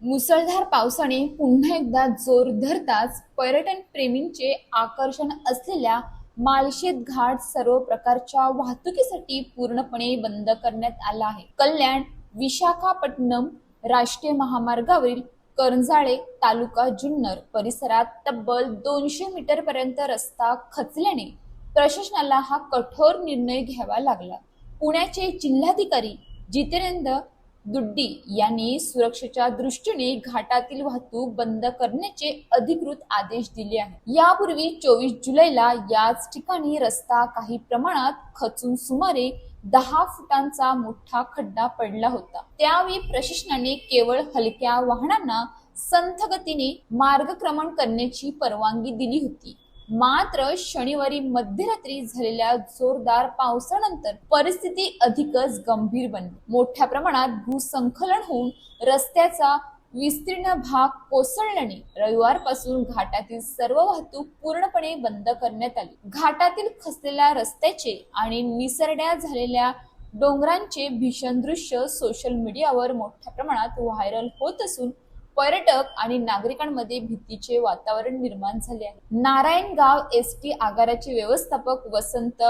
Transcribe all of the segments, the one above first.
मुसळधार पावसाने पुन्हा एकदा जोर धरताच पर्यटन प्रेमींचे आकर्षण असलेल्या माळशेज घाट सर्व प्रकारच्या वाहतुकीसाठी पूर्णपणे बंद करण्यात आला आहे. कल्याण विशाखापट्टणम राष्ट्रीय महामार्गावरील करंजाळे तालुका जुन्नर परिसरात तब्बल 200 मीटर पर्यंत रस्ता खचल्याने प्रशासनाला हा कठोर निर्णय घ्यावा लागला. पुण्याचे जिल्हाधिकारी जितेंद्र दुड्डी यांनी सुरक्षेच्या दृष्टीने घाटातील वाहतूक बंद करण्याचे अधिकृत आदेश दिले आहेत. यापूर्वी 24 जुलैला याच ठिकाणी रस्ता काही प्रमाणात खचून सुमारे 10 फुटांचा मोठा खड्डा पडला होता. त्यावेळी प्रशासनाने केवळ हलक्या वाहनांना संथ गतीने मार्गक्रमण करण्याची परवानगी दिली होती. मात्र शनिवारी मध्यरात्री झालेल्या जोरदार पावसानंतर परिस्थिती अधिकच गंभीर बनली. मोठ्या प्रमाणात भूसंखलन होऊन रस्त्याचा विस्तीर्ण भाग कोसळल्याने रविवारपासून घाटातील सर्व वाहतूक पूर्णपणे बंद करण्यात आली. घाटातील खचलेल्या रस्त्याचे आणि निसरड्या झालेल्या डोंगरांचे भीषण दृश्य सोशल मीडियावर मोठ्या प्रमाणात व्हायरल होत असून पर्यटक आणि नागरिकांमध्ये भीतीचे वातावरण निर्माण झाले आहे. नारायणगाव एसटी आगाराचे व्यवस्थापक वसंत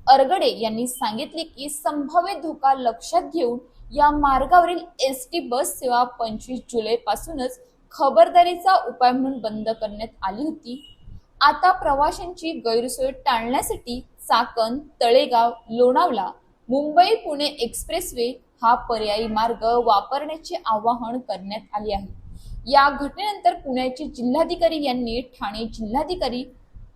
अरगडे यांनी सांगितले की संभाव्य धोका लक्षात घेऊन या मार्गावरील एसटी बस सेवा 25 जुलै पासूनच खबरदारीचा उपाय म्हणून बंद करण्यात आली होती. आता प्रवाशांची गैरसोय टाळण्यासाठी चाकण तळेगाव लोणावळा मुंबई पुणे एक्सप्रेसवे हा पर्यायी मार्ग वापरण्याचे आवाहन करण्यात आले आहे. या घटनेनंतर पुण्याचे जिल्हाधिकारी यांनी ठाणे जिल्हाधिकारी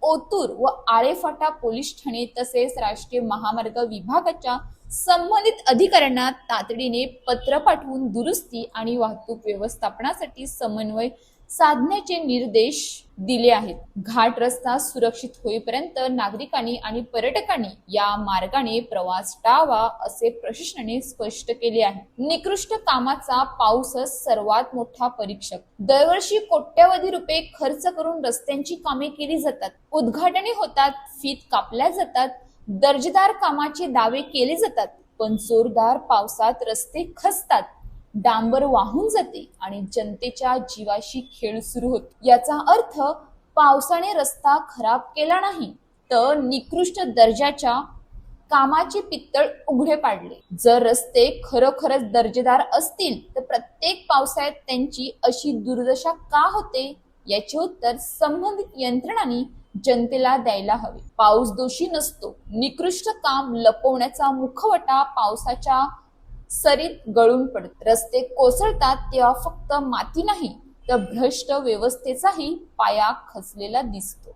ओतूर व आळेफाटा पोलीस ठाणे तसेच राष्ट्रीय महामार्ग विभागाच्या संबंधित अधिकाऱ्यांना तातडीने पत्र पाठवून दुरुस्ती आणि वाहतूक व्यवस्थापनासाठी समन्वय साधण्याचे निर्देश दिले आहेत. घाट रस्ता सुरक्षित होईपर्यंत नागरिकांनी आणि पर्यटकांनी या मार्गाने प्रवास टाळावा असे प्रशासनाने स्पष्ट केले आहे. निकृष्ट कामाचा पाऊसच सर्वात मोठा परीक्षक. दरवर्षी कोट्यवधी रुपये खर्च करून रस्त्यांची कामे केली जातात, उद्घाटने होतात, फीत कापल्या जातात, दर्जेदार कामाचे दावे केले जातात, पण जोरदार पावसात रस्ते खचतात, डांबर वाहून जाते आणि जनतेच्या जीवाशी खेळ सुरू होतो. याचा अर्थ पावसाने रस्ता खराब केला नाही, तर निकृष्ट दर्जाच्या कामाचे पित्तळ उघडे पाडले. जर रस्ते खरोखरच दर्जेदार असतील तर प्रत्येक पावसाळ्यात त्यांची अशी दुर्दशा का होते याचे उत्तर संबंधित यंत्रणांनी जनतेला द्यायला हवे. पाऊस दोषी नसतो. निकृष्ट काम लपवण्याचा मुखवटा पावसाच्या सरीत गळून पडत. रस्ते कोसळतात तेव्हा फक्त माती नाही तर भ्रष्ट व्यवस्थेचाही पाया खचलेला दिसतो.